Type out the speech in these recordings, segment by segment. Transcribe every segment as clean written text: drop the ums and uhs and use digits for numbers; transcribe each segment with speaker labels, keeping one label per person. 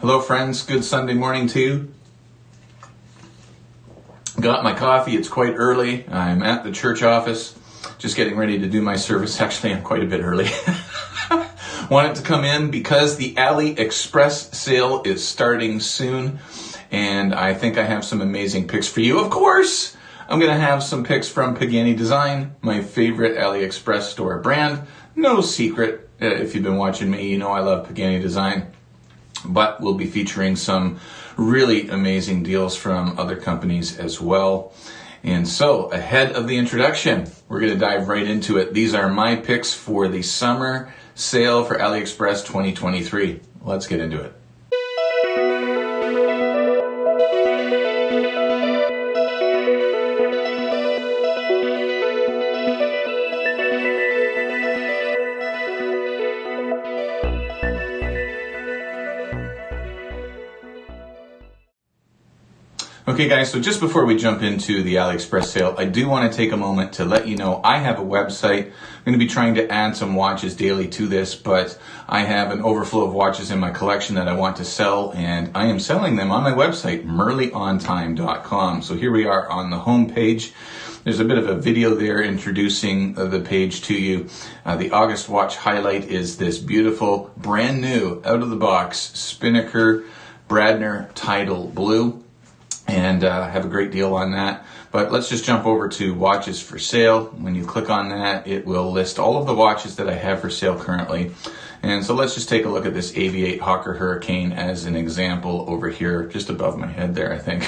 Speaker 1: Hello friends, good Sunday morning to you. Got my coffee, it's quite early. I'm at the church office, just getting ready to do my service. Actually, I'm quite a bit early. Wanted to come in because the Aliexpress sale is starting soon, and I think I have some amazing picks for you. Of course, I'm going to have some picks from Pagani Design, my favorite Aliexpress store brand. No secret, if you've been watching me, you know I love Pagani Design. But we'll be featuring some really amazing deals from other companies as well. And so, ahead of the introduction, we're going to dive right into it. These are my picks for the summer sale for Aliexpress 2023. Let's get into it. Okay guys, so just before we jump into the Aliexpress sale, I do want to take a moment to let you know I have a website. I'm going to be trying to add some watches daily to this, but I have an overflow of watches in my collection that I want to sell, and I am selling them on my website, merlyontime.com. So here we are on the home page. There's a bit of a video there introducing the page to you. The August watch highlight is this beautiful, brand new, out of the box, Spinnaker Bradner Tidal Blue. And have a great deal on that. But let's just jump over to watches for sale. When you click on that, it will list all of the watches that I have for sale currently. And so let's just take a look at this AV8 Hawker Hurricane as an example over here, just above my head there, I think.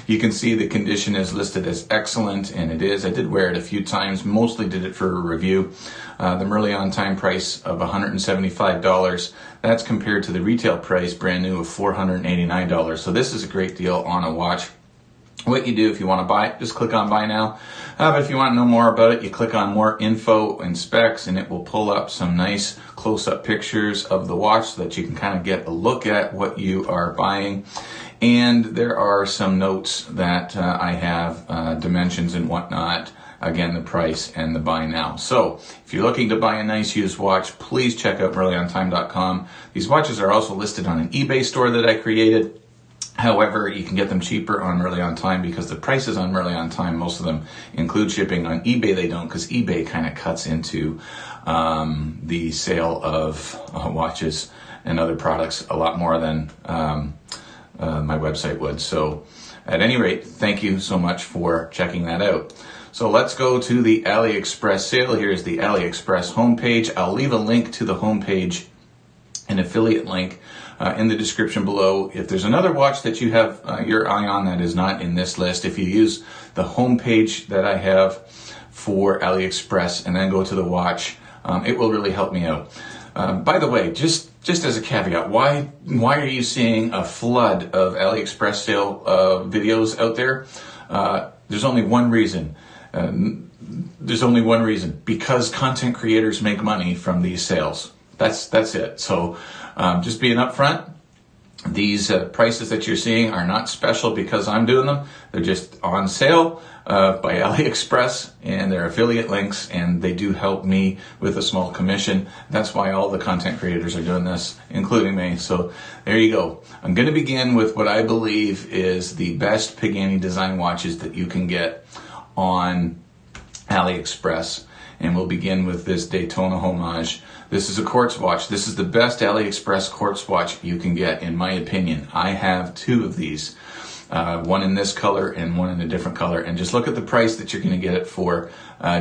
Speaker 1: You can see the condition is listed as excellent, and it is. I did wear it a few times, mostly did it for a review. The Merly On Time price of $175. That's compared to the retail price, brand new, of $489. So this is a great deal on a watch. What you do if you want to buy it, just click on Buy Now. But if you want to know more about it, you click on More Info and Specs, and it will pull up some nice close-up pictures of the watch so that you can kind of get a look at what you are buying. And there are some notes that I have, dimensions and whatnot. Again, the price and the buy now. So if you're looking to buy a nice used watch, please check out merlyontime.com. These watches are also listed on an eBay store that I created. However, you can get them cheaper on Merly On Time because the prices on Merly On Time, most of them include shipping. On eBay, they don't, because eBay kind of cuts into the sale of watches and other products a lot more than my website would. So at any rate, thank you so much for checking that out. So let's go to the Aliexpress sale. Here's the Aliexpress homepage. I'll leave a link to the homepage, an affiliate link, in the description below. If there's another watch that you have your eye on that is not in this list, if you use the homepage that I have for Aliexpress and then go to the watch, it will really help me out. By the way, just as a caveat, why are you seeing a flood of Aliexpress sale videos out there? There's only one reason. Because content creators make money from these sales. That's it. So just being upfront, these prices that you're seeing are not special because I'm doing them. They're just on sale by Aliexpress, and they're affiliate links, and they do help me with a small commission. That's why all the content creators are doing this, including me. So there you go. I'm going to begin with what I believe is the best Pagani Design watches that you can get on Aliexpress. And we'll begin with this Daytona Homage. This is a quartz watch. This is the best Aliexpress quartz watch you can get, in my opinion. I have two of these, one in this color and one in a different color. And just look at the price that you're going to get it for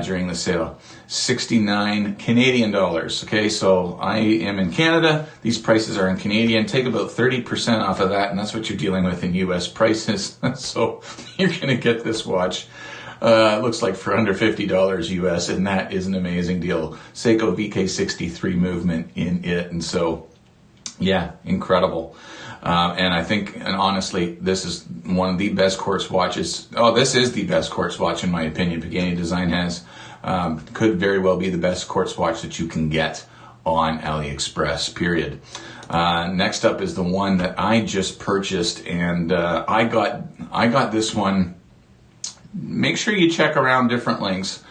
Speaker 1: during the sale. 69 Canadian dollars. Okay, so I am in Canada. These prices are in Canadian. Take about 30% off of that, and that's what you're dealing with in US prices. So you're going to get this watch. It looks like for under $50 US, and that is an amazing deal. Seiko VK63 movement in it, and so, yeah, incredible. And I think, and honestly, this is one of the best quartz watches. Oh, this is the best quartz watch in my opinion. Pagani Design has, could very well be the best quartz watch that you can get on Aliexpress, period. Next up is the one that I just purchased, and I got this one. Make sure you check around different links,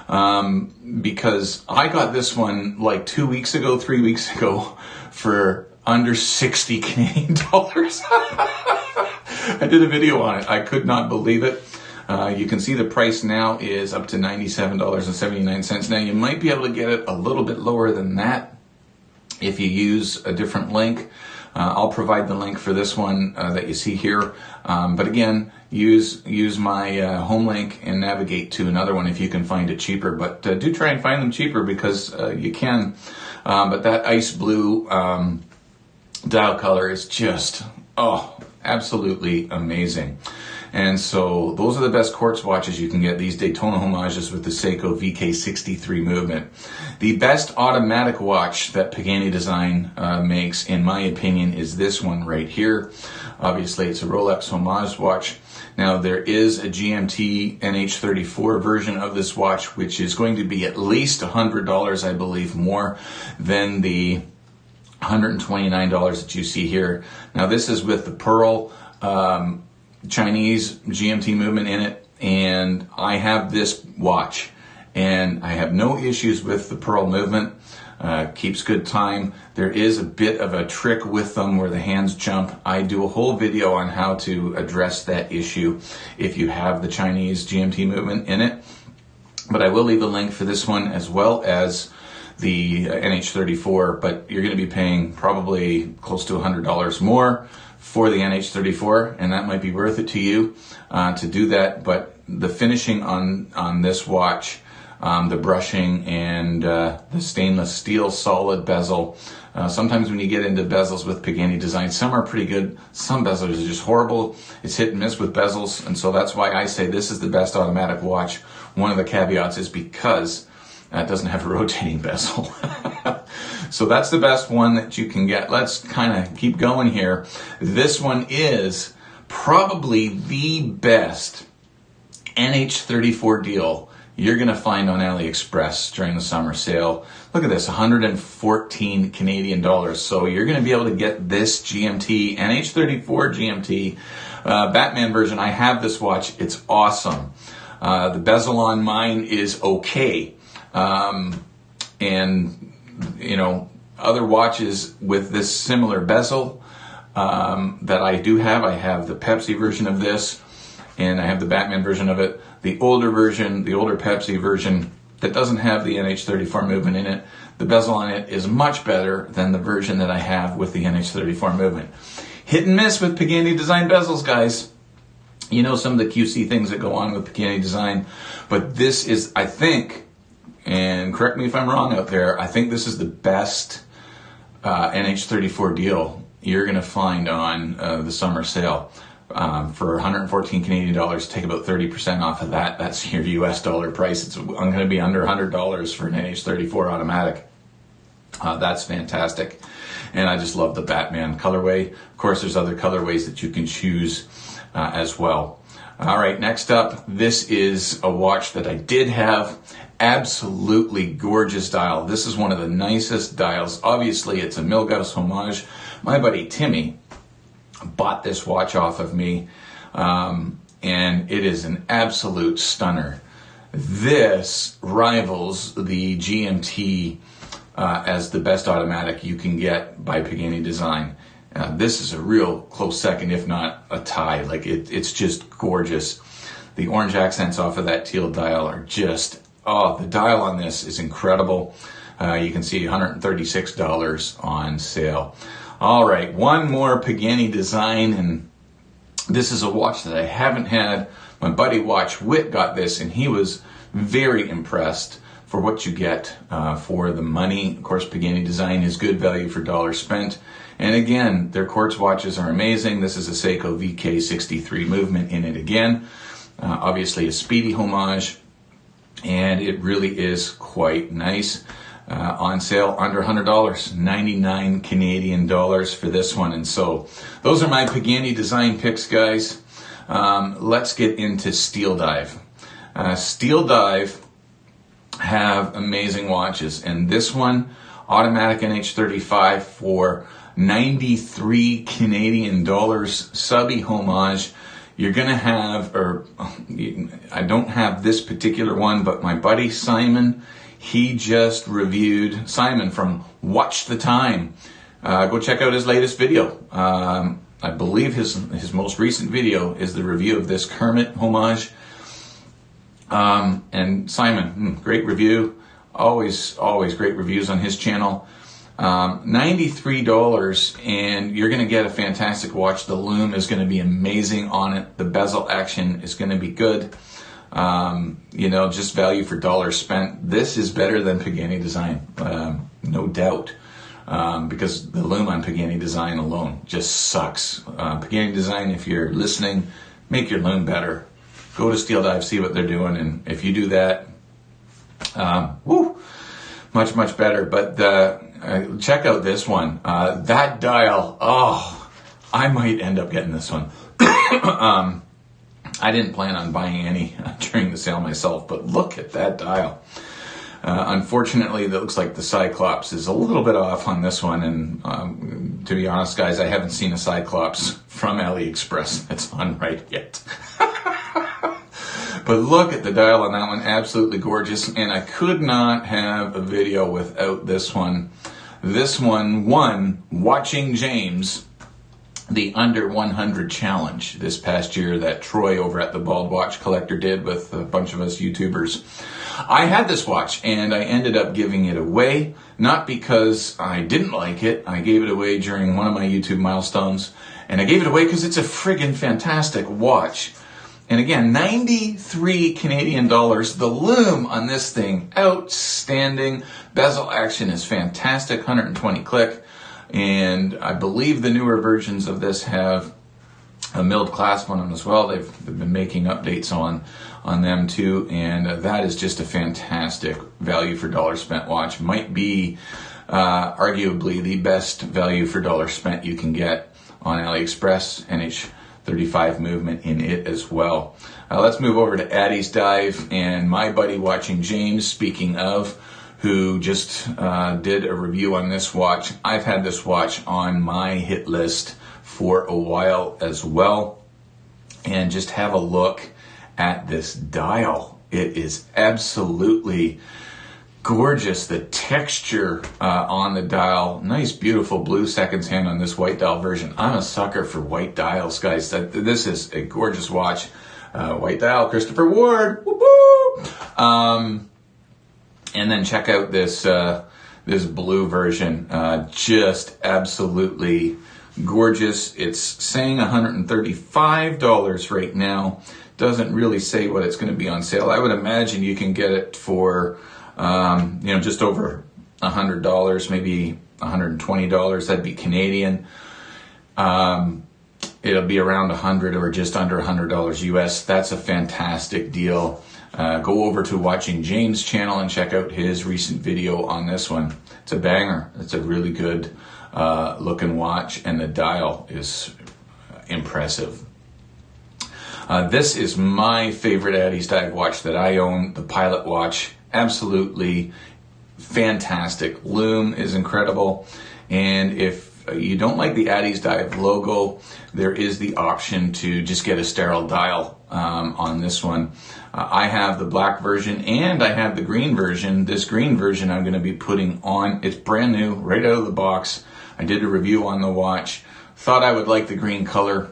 Speaker 1: because I got this one like 2 weeks ago, 3 weeks ago for under 60 Canadian dollars. I did a video on it. I could not believe it. You can see the price now is up to $97.79. Now you might be able to get it a little bit lower than that if you use a different link. I'll provide the link for this one that you see here. But again, use my home link and navigate to another one if you can find it cheaper. But do try and find them cheaper because you can. But that ice blue dial color is just, absolutely amazing. And so those are the best quartz watches you can get, these Daytona Homages with the Seiko VK63 movement. The best automatic watch that Pagani Design makes, in my opinion, is this one right here. Obviously, it's a Rolex Homage watch. Now, there is a GMT NH34 version of this watch, which is going to be at least $100, I believe, more than the $129 that you see here. Now, this is with the pearl Chinese GMT movement in it, and I have this watch and I have no issues with the pearl movement. Keeps good time. There is a bit of a trick with them where the hands jump. I do a whole video on how to address that issue if you have the Chinese GMT movement in it, but I will leave a link for this one as well as the NH34, but you're going to be paying probably close to $100 more for the NH34, and that might be worth it to you to do that. But the finishing on this watch, the brushing and the stainless steel solid bezel, sometimes when you get into bezels with Pagani Design, some are pretty good, some bezels are just horrible. It's hit and miss with bezels, and so that's why I say this is the best automatic watch. One of the caveats is because it doesn't have a rotating bezel. So that's the best one that you can get. Let's kind of keep going here. This one is probably the best NH34 deal you're going to find on Aliexpress during the summer sale. Look at this, 114 Canadian dollars. So you're going to be able to get this GMT, NH34 GMT Batman version. I have this watch. It's awesome. The bezel on mine is okay. And you know, other watches with this similar bezel that I do have. I have the Pepsi version of this, and I have the Batman version of it. The older version, the older Pepsi version that doesn't have the NH34 movement in it, the bezel on it is much better than the version that I have with the NH34 movement. Hit and miss with Pagani Design bezels, guys. You know some of the QC things that go on with Pagani Design, but this is, I think, and correct me if I'm wrong out there, I think this is the best NH34 deal you're going to find on the summer sale. For 114 Canadian dollars, take about 30% off of that. That's your US dollar price. I'm going to be under $100 for an NH34 automatic. That's fantastic. And I just love the Batman colorway. Of course, there's other colorways that you can choose as well. All right, next up, this is a watch that I did have. Absolutely gorgeous dial. This is one of the nicest dials. Obviously, it's a Milgauss Homage. My buddy Timmy bought this watch off of me, and it is an absolute stunner. This rivals the GMT as the best automatic you can get by Pagani Design. This is a real close second, if not a tie. Like it's just gorgeous. The orange accents off of that teal dial are just, the dial on this is incredible. You can see $136 on sale. All right, one more Pagani Design, and this is a watch that I haven't had. My buddy Watch Wit got this, and he was very impressed for what you get for the money. Of course, Pagani Design is good value for dollars spent. And again, their quartz watches are amazing. This is a Seiko VK63 movement in it again. Obviously a speedy homage, and it really is quite nice. On sale under $100, 99 Canadian dollars for this one. And so those are my Pagani Design picks, guys. Let's get into Steel Dive. Steel Dive have amazing watches, and this one, automatic NH35 for 93 Canadian dollars, subby homage. You're gonna have, I don't have this particular one, but my buddy Simon, he just reviewed, Simon from Watch the Time, go check out his latest video. I believe his most recent video is the review of this Kermit Homage. And Simon, great review. Always great reviews on his channel. $93, and you're going to get a fantastic watch. The lume is going to be amazing on it. The bezel action is going to be good. Just value for dollars spent. This is better than Pagani design, no doubt. Because the lume on Pagani design alone just sucks. Pagani design, if you're listening, make your lume better. Go to Steel Dive, see what they're doing, and if you do that, much better. But check out this one. That dial, I might end up getting this one. I didn't plan on buying any during the sale myself, but look at that dial. Unfortunately, it looks like the Cyclops is a little bit off on this one, and to be honest, guys, I haven't seen a Cyclops from Aliexpress that's on right yet. But look at the dial on that one, absolutely gorgeous, and I could not have a video without this one. This one won Watching James the Under 100 Challenge this past year that Troy over at the Bald Watch Collector did with a bunch of us YouTubers. I had this watch and I ended up giving it away, not because I didn't like it. I gave it away during one of my YouTube milestones, and I gave it away because it's a friggin' fantastic watch. And again, 93 Canadian dollars. The lume on this thing, outstanding. Bezel action is fantastic, 120 click. And I believe the newer versions of this have a milled clasp on them as well. They've been making updates on them too, and that is just a fantastic value for dollar spent watch. Might be arguably the best value for dollar spent you can get on AliExpress. NH35 movement in it as well. Let's move over to Addie's Dive and my buddy Watching James, speaking of, who just did a review on this watch. I've had this watch on my hit list for a while as well. And just have a look at this dial. It is absolutely gorgeous. The texture on the dial, nice beautiful blue seconds hand on this white dial version. I'm a sucker for white dials, guys. This is a gorgeous watch. White dial, Christopher Ward. Woo-hoo! And then check out this blue version. Just absolutely gorgeous. It's saying $135 right now. Doesn't really say what it's going to be on sale. I would imagine you can get it for just over $100, maybe $120. That'd be Canadian. It'll be around $100 or just under $100 US. That's a fantastic deal. Go over to Watching James' channel and check out his recent video on this one. It's a banger. It's a really good looking watch, and the dial is impressive. This is my favorite Addie's Dive watch that I own, the Pilot watch. Absolutely fantastic. Lume is incredible. And if you don't like the Addie's Dive logo, there is the option to just get a sterile dial on this one. I have the black version and I have the green version. This green version I'm going to be putting on. It's brand new, right out of the box. I did a review on the watch. Thought I would like the green color.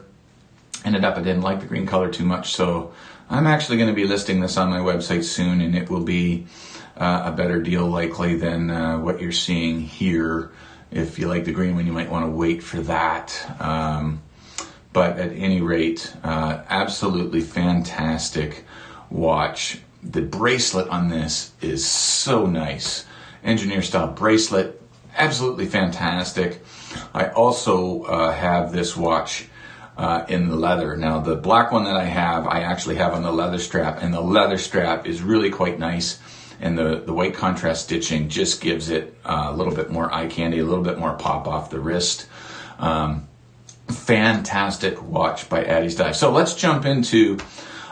Speaker 1: Ended up I didn't like the green color too much, so I'm actually going to be listing this on my website soon, and it will be a better deal likely than what you're seeing here. If you like the green one, you might want to wait for that. But at any rate, absolutely fantastic watch. The bracelet on this is so nice. Engineer style bracelet, absolutely fantastic. I also have this watch in the leather. Now the black one that I actually have on the leather strap, and the leather strap is really quite nice. And the white contrast stitching just gives it a little bit more eye candy, a little bit more pop off the wrist. Fantastic watch by Addie's Dive. So let's jump into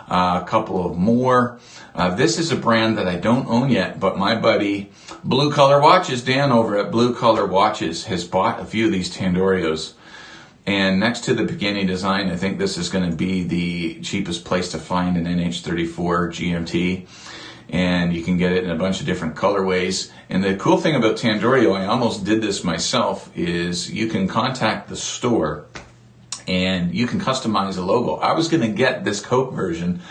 Speaker 1: a couple of more. This is a brand that I don't own yet, but my buddy Blue Collar Watches, Dan over at Blue Collar Watches, has bought a few of these Tandorios. And next to the Pagani design, I think this is going to be the cheapest place to find an NH34 GMT. and you can get it in a bunch of different colorways. And the cool thing about Tandorio, I almost did this myself, is you can contact the store and you can customize a logo. I was going to get this Coke version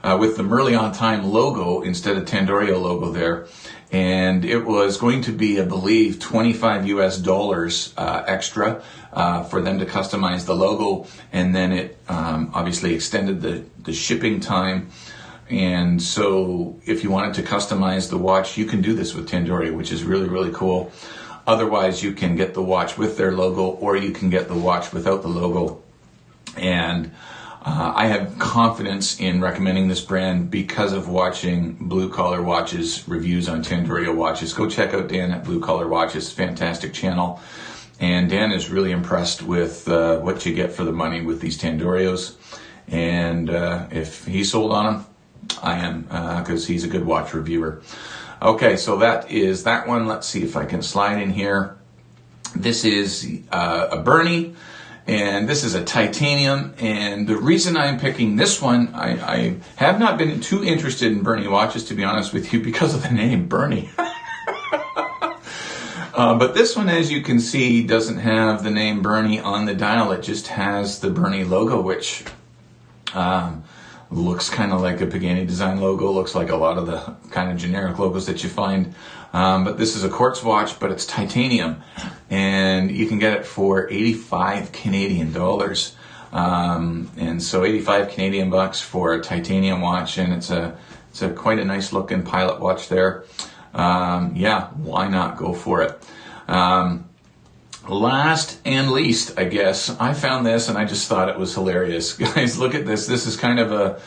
Speaker 1: with the Merly on Time logo instead of Tandorio logo there, and it was going to be, I believe, $25 US extra for them to customize the logo, and then it obviously extended the shipping time. And so if you wanted to customize the watch, you can do this with Tandorio, which is really, really cool. Otherwise, you can get the watch with their logo, or you can get the watch without the logo. And I have confidence in recommending this brand because of watching Blue Collar Watches reviews on Tandorio watches. Go check out Dan at Blue Collar Watches, fantastic channel. And Dan is really impressed with what you get for the money with these Tandorios. And if he sold on them, I am, because he's a good watch reviewer. Okay, so that is that one. Let's see if I can slide in here. This is a Bernie, and this is a titanium. And the reason I'm picking this one, I have not been too interested in Bernie watches, to be honest with you, because of the name Bernie. But this one, as you can see, doesn't have the name Bernie on the dial. It just has the Bernie logo, which looks kind of like a Pagani design logo, looks like a lot of the kind of generic logos that you find. But this is a quartz watch, but it's titanium, and you can get it for 85 Canadian dollars. And so 85 Canadian bucks for a titanium watch, and it's a quite a nice looking pilot watch there. Yeah, why not go for it? Last and least, I guess, I found this and I just thought it was hilarious. Guys, look at this. This is kind of a,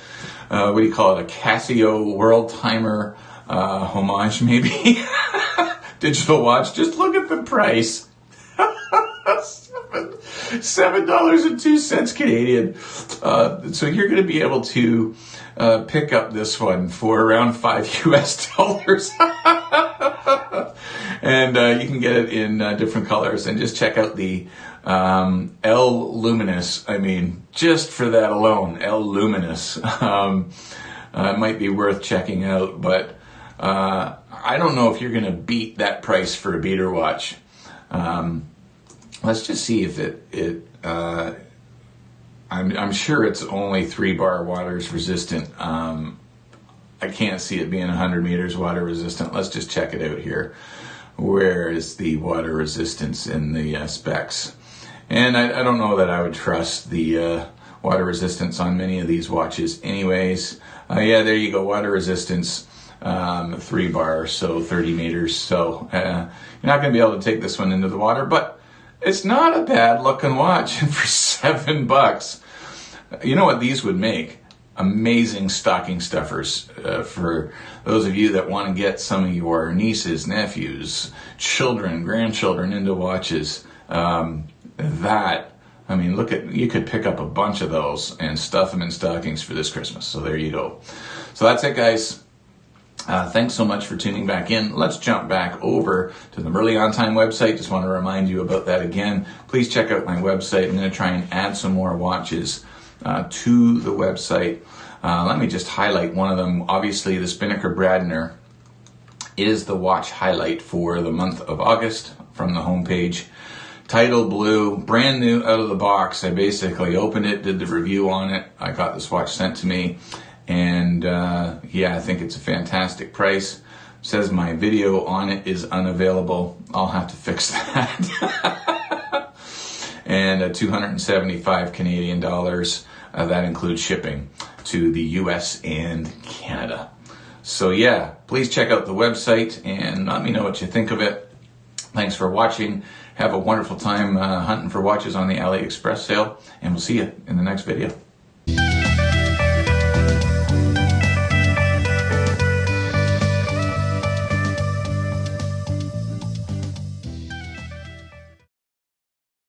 Speaker 1: what do you call it, a Casio World Timer Homage, maybe? Digital watch. Just look at the price. $7.02 Canadian. So you're going to be able to pick up this one for around $5 US. And you can get it in different colors. And just check out the L Luminous. I mean, just for that alone, L Luminous. It might be worth checking out, but I don't know if you're going to beat that price for a beater watch. Let's just see if I'm sure it's only 3 bar waters resistant. I can't see it being 100 meters water resistant. Let's just check it out here. Where is the water resistance in the specs? And I don't know that I would trust the water resistance on many of these watches anyways. Yeah, there you go, water resistance, 3 bar, so 30 meters. So you're not going to be able to take this one into the water, but it's not a bad looking watch for $7. You know what these would make? Amazing stocking stuffers for those of you that want to get some of your nieces, nephews, children, grandchildren into watches. You could pick up a bunch of those and stuff them in stockings for this Christmas. So there you go. So that's it, guys. Thanks so much for tuning back in. Let's jump back over to the Merly On Time website. Just want to remind you about that again. Please check out my website. I'm going to try and add some more watches to the website. Let me just highlight one of them. Obviously, the Spinnaker Bradner is the watch highlight for the month of August from the homepage. Title blue, brand new out of the box. I basically opened it, did the review on it. I got this watch sent to me. And yeah, I think it's a fantastic price. It says my video on it is unavailable. I'll have to fix that. And 275 Canadian dollars. That includes shipping to the US and Canada. So yeah, please check out the website and let me know what you think of it. Thanks for watching. Have a wonderful time hunting for watches on the Aliexpress sale, and we'll see you in the next video.